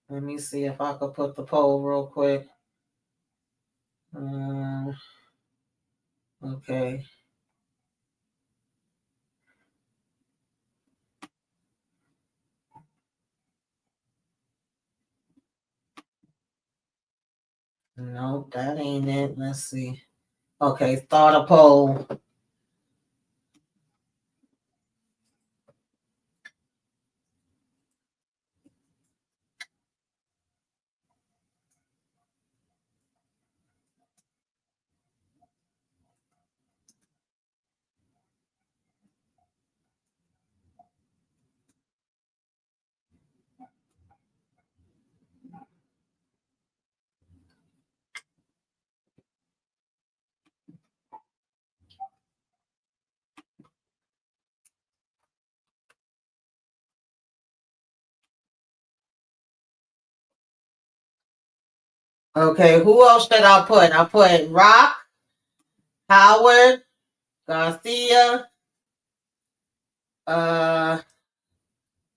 Let me see if I could put the poll real quick. Okay. Nope, that ain't it. Let's see. Okay, start a poll. Okay, who else should I put? I put Rock, Howard, Garcia. Uh,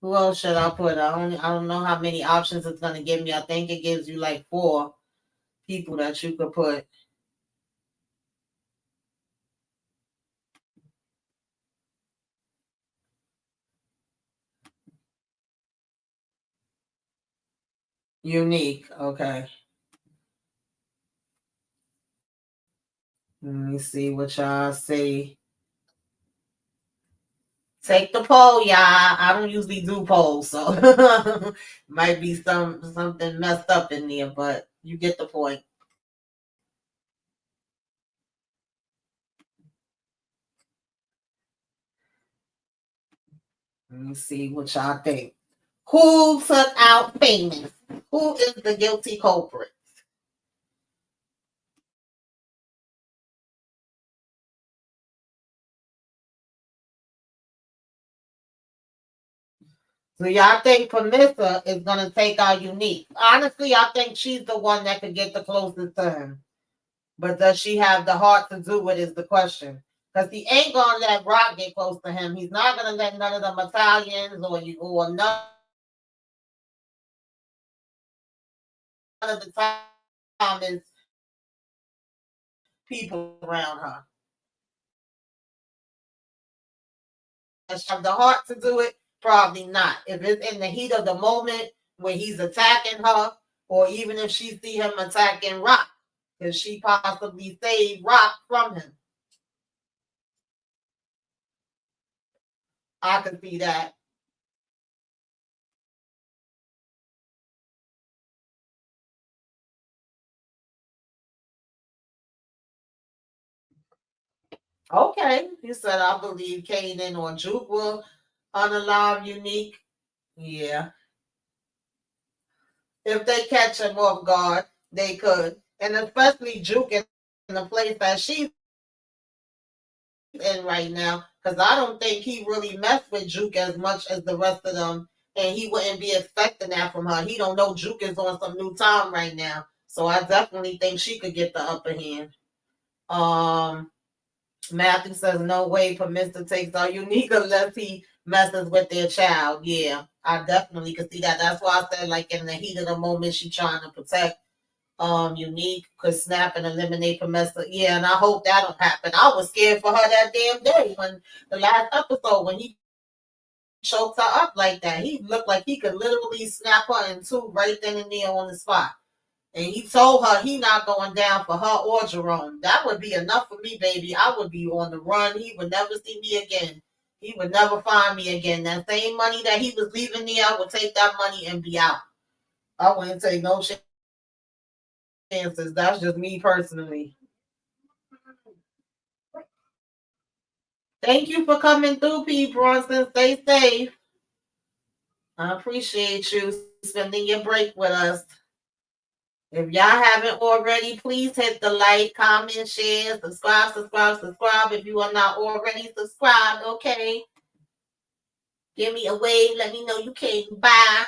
who else should I put? I don't know how many options it's gonna give me. I think it gives you like 4 people that you could put. Unique. Okay. Let me see what y'all say. Take the poll, y'all. I don't usually do polls, so might be something messed up in there, but you get the point. Let me see what y'all think. Who took out famous? Who is the guilty culprit? So y'all think Permissa is gonna take out Unique? Honestly, I think she's the one that could get the closest to him. But does she have the heart to do it is the question. Because he ain't gonna let Rock get close to him. He's not gonna let none of them Italians or none of the Thomas people around her. Does she have the heart to do it? Probably not. If it's in the heat of the moment when he's attacking her, or even if she see him attacking Rock, can she possibly save Rock from him? I could see that. Okay, you said I believe Kanan or Juke will unalive Unique. Yeah, if they catch him off guard, they could, and especially Juke in the place that she's in right now, because I don't think he really messed with Juke as much as the rest of them, and he wouldn't be expecting that from her. He don't know Juke is on some new time right now, so I definitely think she could get the upper hand. Um, Matthew says no way Permissive takes out Unique unless he messes with their child. Yeah, I definitely could see that. That's why I said like in the heat of the moment she trying to protect Unique could snap and eliminate Permissive. Yeah, and I hope that don't happen. I was scared for her that damn day when the last episode when he choked her up like that. He looked like he could literally snap her in two right then and there on the spot. And he told her he not going down for her or Jerome. That would be enough for me, baby. I would be on the run. He would never see me again. He would never find me again. That same money that he was leaving me, I would take that money and be out. I wouldn't take no chances. That's just me personally. Thank you for coming through, P. Bronson. Stay safe. I appreciate you spending your break with us. If y'all haven't already, please hit the like, comment, share, subscribe. If you are not already subscribed, okay? Give me a wave. Let me know you came by.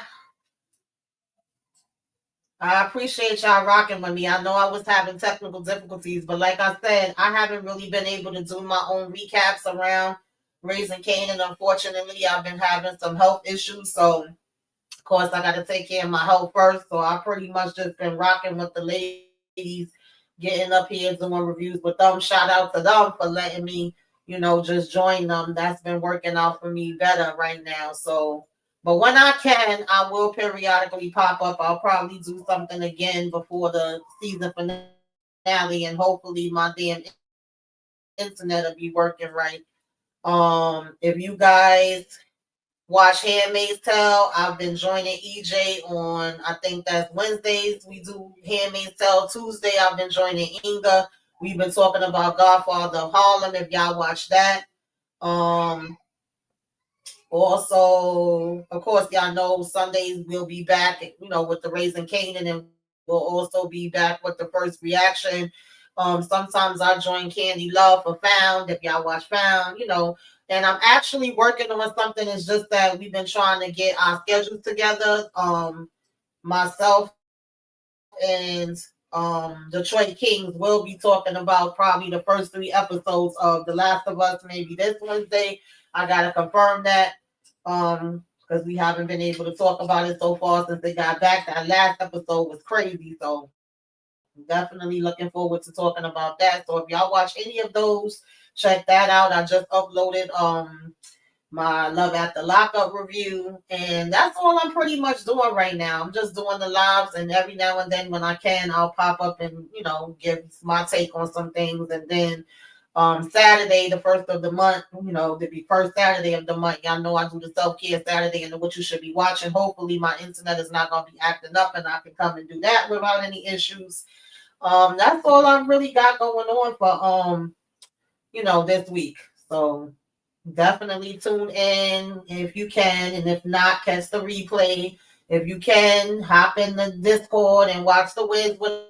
I appreciate y'all rocking with me. I know I was having technical difficulties, but like I said, I haven't really been able to do my own recaps around Raising Kanan. Unfortunately, I've been having some health issues, so of course I got to take care of my health first. So I pretty much just been rocking with the ladies, getting up here doing reviews with them. Shout out to them for letting me, just join them. That's been working out for me better right now. So, but when I can, I will periodically pop up. I'll probably do something again before the season finale, and hopefully my damn internet will be working right. If you guys watch Handmaid's Tale, I've been joining EJ on, I think that's Wednesdays. We do Handmaid's Tale. Tuesday, I've been joining Inga. We've been talking about Godfather of Harlem, if y'all watch that. Also, of course, y'all know Sundays we'll be back, with the Raising Kanan, and we'll also be back with the first reaction. Sometimes I join Candy Love for Found, if y'all watch Found, and I'm actually working on something. It's just that we've been trying to get our schedules together. Myself and Detroit Kings will be talking about probably the first 3 episodes of The Last of Us, maybe this Wednesday. I gotta confirm that. Because we haven't been able to talk about it so far since they got back. That last episode was crazy, so definitely looking forward to talking about that. So if y'all watch any of those, check that out. I just uploaded my Love at the Lockup review, and that's all I'm pretty much doing right now. I'm just doing the lives, and every now and then when I can, I'll pop up and give my take on some things. And then Saturday, the first of the month, the first Saturday of the month, y'all know I do the self-care Saturday and what you should be watching. Hopefully my internet is not going to be acting up and I can come and do that without any issues. That's all I've really got going on for this week. So definitely tune in if you can, and if not, catch the replay. If you can, hop in the Discord and watch the Wiz with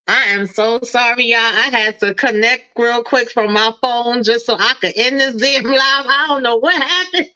I am so sorry, y'all. I had to connect real quick from my phone just so I could end this damn live. I don't know what happened.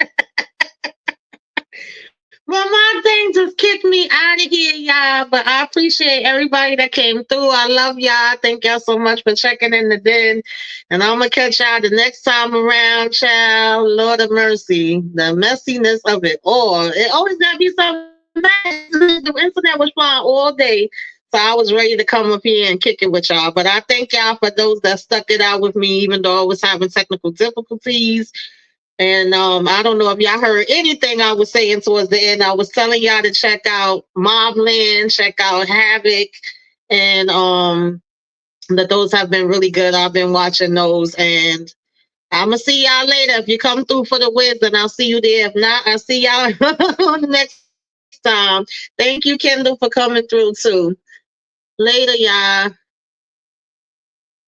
Well, my thing just kicked me out of here, y'all. But I appreciate everybody that came through. I love y'all. Thank y'all so much for checking in the den. And I'm going to catch y'all the next time around, child. Lord of mercy. The messiness of it all. It always got to be something bad. The internet was flying all day. So I was ready to come up here and kick it with y'all. But I thank y'all for those that stuck it out with me, even though I was having technical difficulties. And I don't know if y'all heard anything I was saying towards the end. I was telling y'all to check out Mobland, check out Havoc, and that those have been really good. I've been watching those, and I'm gonna see y'all later. If you come through for the Wiz, then I'll see you there. If not, I'll see y'all on the next time. Thank you, Kendall, for coming through too. Later, y'all.